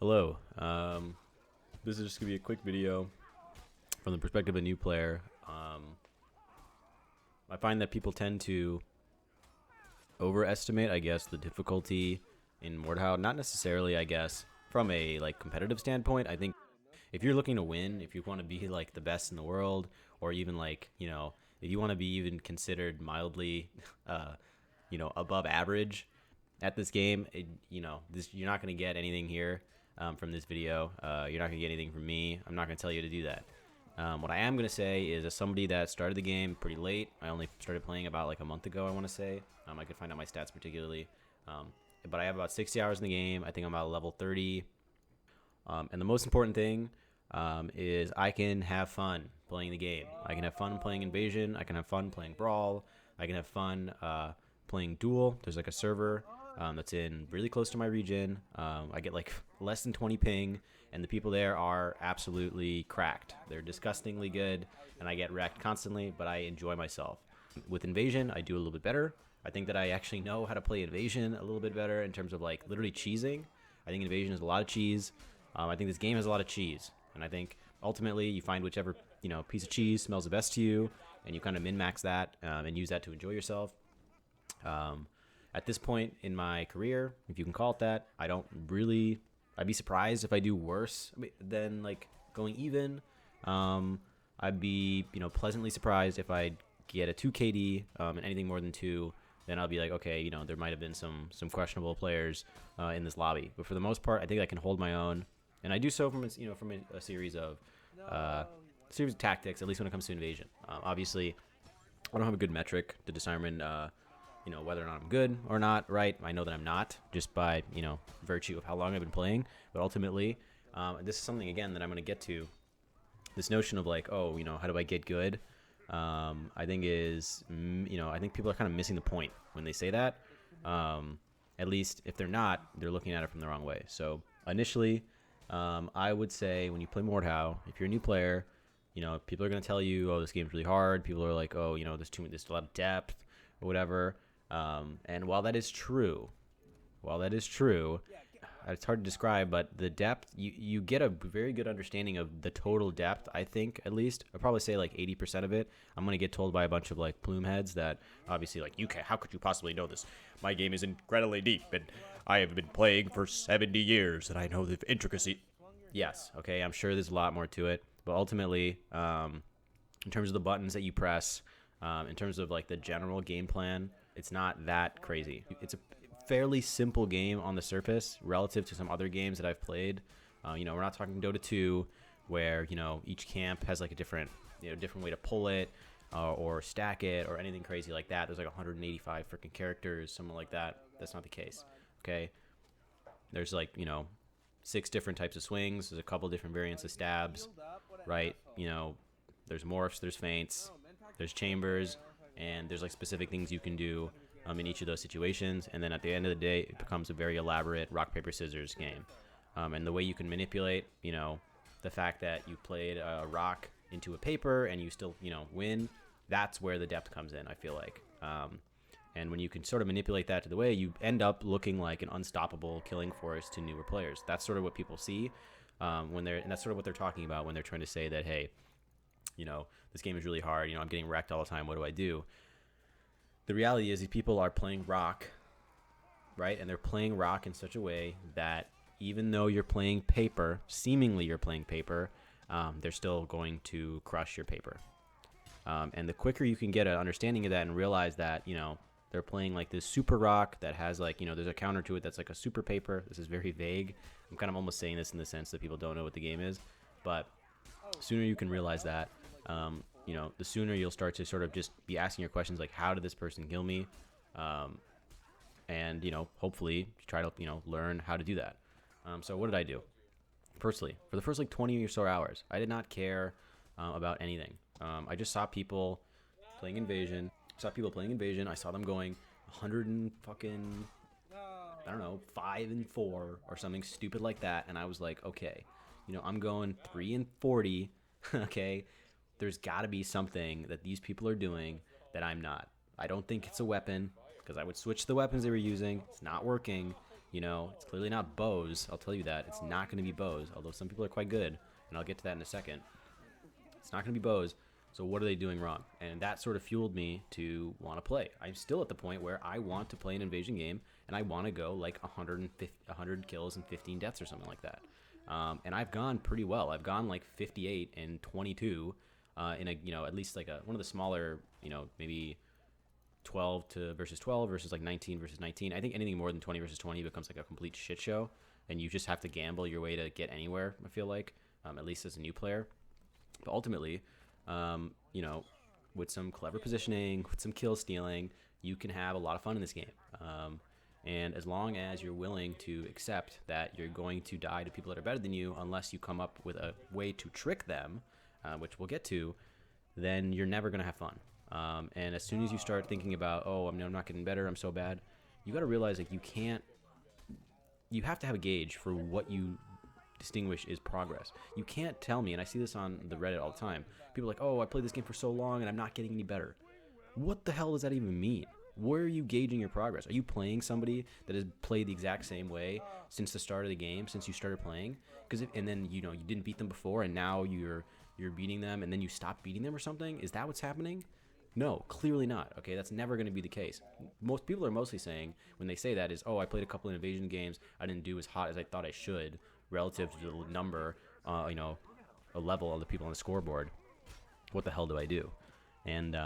Hello. This is just gonna be a quick video from the perspective of a new player. I find that people tend to overestimate, I guess, the difficulty in Mordhau. Not necessarily, I guess, from a competitive standpoint. I think if you're looking to win, if you want to be like the best in the world, or even if you want to be even considered mildly, above average at this game, you're not going to get anything here from this video. You're not going to get anything from me. I'm not going to tell you to do that. What I am going to say is, as somebody that started the game pretty late, I only started playing about like a month ago, I want to say. I could find out my stats particularly. But I have about 60 hours in the game. I think I'm about level 30. And the most important thing is I can have fun playing the game. I can have fun playing Invasion. I can have fun playing Brawl. I can have fun playing Duel. There's like a server that's in really close to my region. I get like less than 20 ping, and the people there are absolutely cracked. They're disgustingly good, and I get wrecked constantly, but I enjoy myself. With Invasion, I do a little bit better. I think that I actually know how to play Invasion a little bit better in terms of like literally cheesing. I think Invasion is a lot of cheese. I think this game has a lot of cheese, and I think ultimately you find whichever piece of cheese smells the best to you, and you kind of min-max that and use that to enjoy yourself. At this point in my career, if you can call it that, I'd be surprised if I do worse than like going even. I'd be pleasantly surprised if I get a 2 KD and anything more than 2. Then I'll be like, okay, there might have been some questionable players in this lobby, but for the most part, I think I can hold my own, and I do so from a series of tactics. At least when it comes to Invasion, obviously, I don't have a good metric to determine whether or not I'm good or not. Right? I know that I'm not, just by virtue of how long I've been playing. But ultimately, this is something again that I'm going to get to. This notion of like, oh, how do I get good? I think I think people are kind of missing the point when they say that. At least if they're not, they're looking at it from the wrong way. So initially, I would say when you play Mordhau, if you're a new player, people are going to tell you, oh, this game's really hard. People are like, oh, there's a lot of depth or whatever. And while that is true, it's hard to describe, but the depth, you get a very good understanding of the total depth, I think, at least. I'd probably say like 80% of it. I'm going to get told by a bunch of like plume heads that obviously like, how could you possibly know this? My game is incredibly deep, and I have been playing for 70 years, and I know the intricacy. Yes, okay, I'm sure there's a lot more to it, but ultimately, in terms of the buttons that you press, in terms of like the general game plan, it's not that crazy. It's a fairly simple game on the surface relative to some other games that I've played. We're not talking Dota 2 where each camp has like a different way to pull it or stack it or anything crazy like that. There's like 185 freaking characters, something like that. That's not the case. Okay, there's like 6 different types of swings. There's a couple different variants of stabs, right? There's morphs, there's feints, there's chambers, and there's like specific things you can do in each of those situations. And then at the end of the day, it becomes a very elaborate rock paper scissors game. And the way you can manipulate the fact that you played a rock into a paper and you still win, that's where the depth comes in, I feel like. And when you can sort of manipulate that to the way, you end up looking like an unstoppable killing force to newer players. That's sort of what people see and that's sort of what they're talking about when they're trying to say that, hey, this game is really hard. I'm getting wrecked all the time. What do I do? The reality is these people are playing rock, right? And they're playing rock in such a way that even though you're playing paper, seemingly you're playing paper, they're still going to crush your paper. And the quicker you can get an understanding of that and realize that, they're playing like this super rock that has like, there's a counter to it that's like a super paper. This is very vague. I'm kind of almost saying this in the sense that people don't know what the game is. But sooner you can realize that, the sooner you'll start to sort of just be asking your questions like, how did this person kill me? And, hopefully try to, learn how to do that. So what did I do? Firstly, for the first like 20 or so hours, I did not care about anything. I just saw people playing Invasion. I saw them going 100 and fucking, I don't know, 5 and 4 or something stupid like that. And I was like, okay, I'm going 3 and 40. Okay. There's got to be something that these people are doing that I'm not. I don't think it's a weapon, because I would switch the weapons they were using. It's not working. You know, it's clearly not bows. I'll tell you that. It's not going to be bows, although some people are quite good, and I'll get to that in a second. It's not going to be bows. So what are they doing wrong? And that sort of fueled me to want to play. I'm still at the point where I want to play an invasion game, and I want to go like 100 kills and 15 deaths or something like that. And I've gone pretty well. I've gone like 58 and 22 in a, at least like one of the smaller, maybe 12 to versus 12 versus like 19 versus 19. I think anything more than 20 versus 20 becomes like a complete shit show, and you just have to gamble your way to get anywhere, I feel like, at least as a new player. But ultimately, with some clever positioning, with some kill stealing, you can have a lot of fun in this game. And as long as you're willing to accept that you're going to die to people that are better than you, unless you come up with a way to trick them, which we'll get to, then you're never going to have fun. And as soon as you start thinking about, I'm not getting better, I'm so bad, you got to realize like you have to have a gauge for what you distinguish is progress. You can't tell me, and I see this on the Reddit all the time, people are like, I played this game for so long and I'm not getting any better. What the hell does that even mean? Where are you gauging your progress? Are you playing somebody that has played the exact same way since the start of the game, since you started playing? And then you didn't beat them before, and now you're beating them, and then you stop beating them or something? Is that what's happening? No, clearly not. Okay, that's never going to be the case. Most people are mostly saying, when they say that, is, I played a couple of invasion games, I didn't do as hot as I thought I should relative to the number, a level of the people on the scoreboard. What the hell do I do? And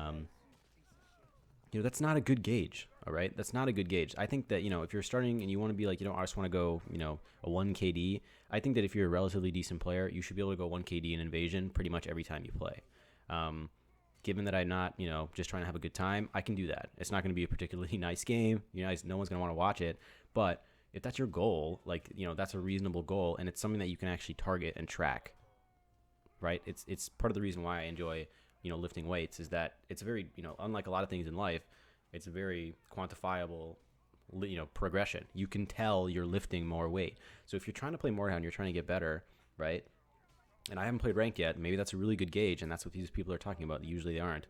that's not a good gauge. All right, that's not a good gauge. I think that if you're starting and you want to be like, I just want to go a 1 KD. I think that if you're a relatively decent player, you should be able to go 1 KD in invasion pretty much every time you play. Given that I'm not just trying to have a good time, I can do that. It's not going to be a particularly nice game. No one's going to want to watch it. But if that's your goal, like that's a reasonable goal, and it's something that you can actually target and track. Right? It's part of the reason why I enjoy lifting weights, is that it's very, unlike a lot of things in life, it's a very quantifiable, progression. You can tell you're lifting more weight. So if you're trying to play Mordhau and you're trying to get better, right? And I haven't played ranked yet, maybe that's a really good gauge, and that's what these people are talking about. Usually they aren't.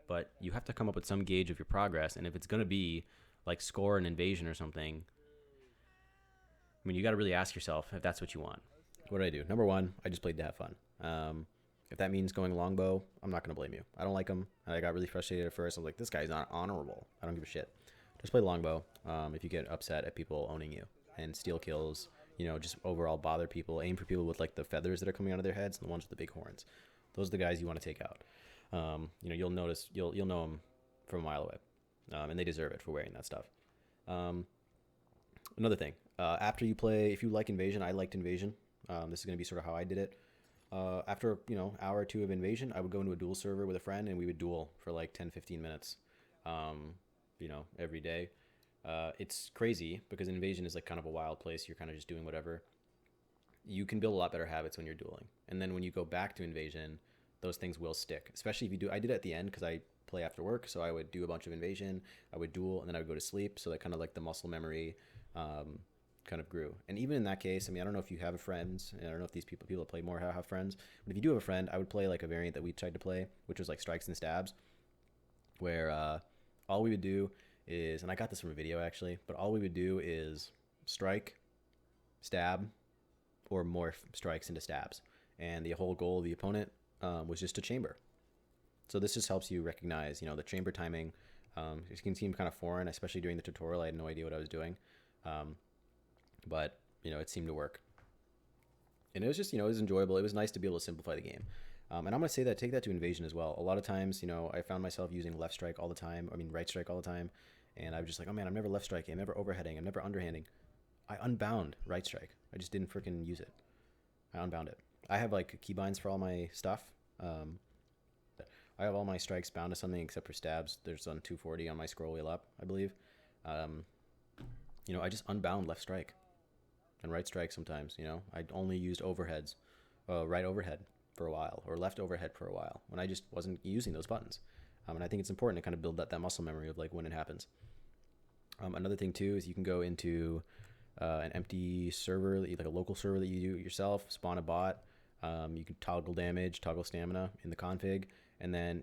But you have to come up with some gauge of your progress, and if it's going to be like score an invasion or something, you got to really ask yourself if that's what you want. What did I do? Number one, I just played to have fun. If that means going longbow, I'm not going to blame you. I don't like them. I got really frustrated at first. I was like, this guy's not honorable. I don't give a shit. Just play longbow if you get upset at people owning you, and steal kills, just overall bother people. Aim for people with like the feathers that are coming out of their heads and the ones with the big horns. Those are the guys you want to take out. You'll notice, you'll know them from a mile away, and they deserve it for wearing that stuff. Another thing, after you play, if you like invasion, I liked invasion. This is going to be sort of how I did it. After, hour or two of invasion, I would go into a duel server with a friend, and we would duel for like 10-15 minutes, every day. It's crazy because invasion is like kind of a wild place. You're kind of just doing whatever. You can build a lot better habits when you're dueling. And then when you go back to invasion, those things will stick, especially if you do. I did it at the end because I play after work. So I would do a bunch of invasion, I would duel, and then I would go to sleep. So that kind of like the muscle memory, kind of grew. And even in that case, I don't know if you have friends, and I don't know if these people that play more have friends, but if you do have a friend, I would play like a variant that we tried to play, which was like strikes and stabs, where all we would do is, and I got this from a video actually, but all we would do is strike, stab, or morph strikes into stabs, and the whole goal of the opponent was just to chamber. So this just helps you recognize, the chamber timing. It can seem kind of foreign, especially during the tutorial. I had no idea what I was doing. But it seemed to work, and it was just, it was enjoyable. It was nice to be able to simplify the game. And I'm going to say that, take that to invasion as well. A lot of times, I found myself using left strike all the time. Right strike all the time. And I was just like, oh man, I'm never left striking. I'm never overheading. I'm never underhanding. I unbound right strike. I just didn't freaking use it. I unbound it. I have like keybinds for all my stuff. I have all my strikes bound to something except for stabs. There's on 240 on my scroll wheel up, I believe. I just unbound left strike and right strike sometimes. I only used overheads, right overhead for a while, or left overhead for a while, when I just wasn't using those buttons. And I think it's important to kind of build that muscle memory of like when it happens. Another thing too is you can go into an empty server, like a local server that you do yourself, spawn a bot. You can toggle damage, toggle stamina in the config, and then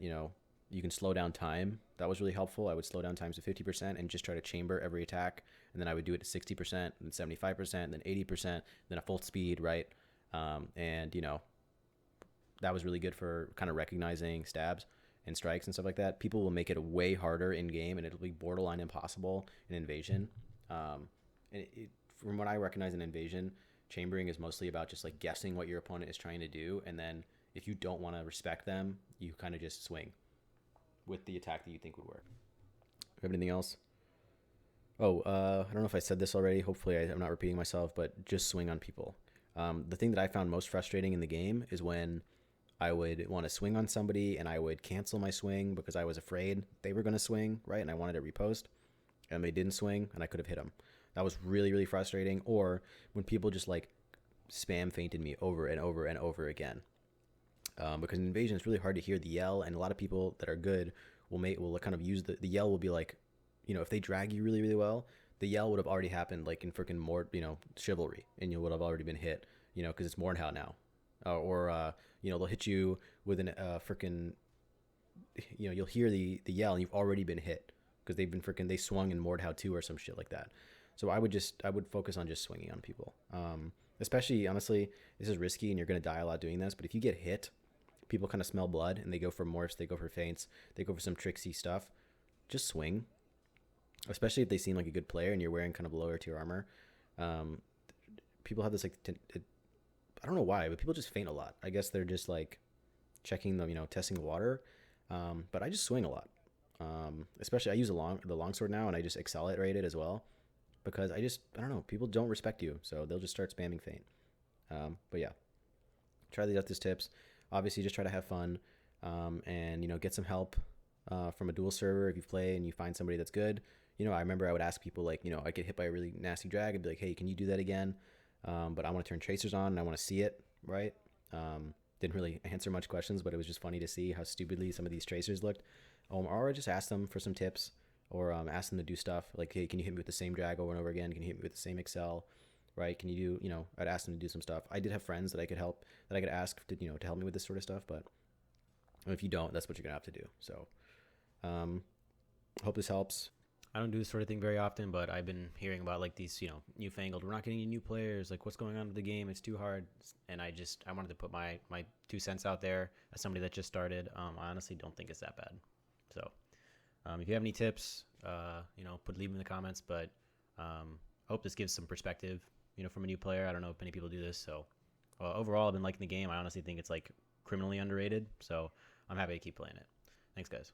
You can slow down time. That was really helpful. I would slow down times to 50% and just try to chamber every attack. And then I would do it to 60%, then 75%, then 80%, then a full speed, right? And, that was really good for kind of recognizing stabs and strikes and stuff like that. People will make it way harder in game, and it'll be borderline impossible in Invasion. From what I recognize in Invasion, chambering is mostly about just like guessing what your opponent is trying to do, and then if you don't want to respect them, you kind of just swing with the attack that you think would work. Have anything else? Oh, I don't know if I said this already. Hopefully, I'm not repeating myself, but just swing on people. The thing that I found most frustrating in the game is when I would want to swing on somebody and I would cancel my swing because I was afraid they were going to swing, right? And I wanted to repost, and they didn't swing, and I could have hit them. That was really, really frustrating. Or when people just like spam feinted me over and over and over again. Because in Invasion, it's really hard to hear the yell, and a lot of people that are good will kind of use the yell will be like, if they drag you really, really well, the yell would have already happened like in freaking Chivalry, and you would have already been hit, because it's Mordhau now. They'll hit you with an freaking, you'll hear the yell and you've already been hit because they swung in Mordhau 2 or some shit like that. So I would focus on just swinging on people. Especially, honestly, this is risky and you're going to die a lot doing this, but if you get hit, people kind of smell blood and they go for morphs, they go for feints, they go for some tricksy stuff. Just swing. Especially if they seem like a good player and you're wearing kind of lower tier armor. People have this like, I don't know why, but people just feint a lot. I guess they're just like checking the, testing the water. But I just swing a lot. Especially I use the longsword now and I just accelerate it as well because I don't know, people don't respect you. So they'll just start spamming feint. But yeah, try these tips. Obviously just try to have fun. And, get some help from a dual server. If you play and you find somebody that's good, I remember I would ask people like, I get hit by a really nasty drag. I'd be like, hey, can you do that again? But I want to turn tracers on and I want to see it, right? Didn't really answer much questions, but it was just funny to see how stupidly some of these tracers looked. Or I just ask them for some tips or ask them to do stuff like, hey, can you hit me with the same drag over and over again? Can you hit me with the same excel, right? Can you do, I'd ask them to do some stuff. I did have friends that I could ask to, to help me with this sort of stuff, but if you don't, that's what you're going to have to do. So, hope this helps. I don't do this sort of thing very often, but I've been hearing about like these, newfangled, we're not getting any new players. Like what's going on with the game? It's too hard. And I wanted to put my 2 cents out there as somebody that just started. I honestly don't think it's that bad. So, if you have any tips, leave them in the comments, but, I hope this gives some perspective, from a new player. I don't know if many people do this. So, overall, I've been liking the game. I honestly think it's like criminally underrated. So I'm happy to keep playing it. Thanks guys.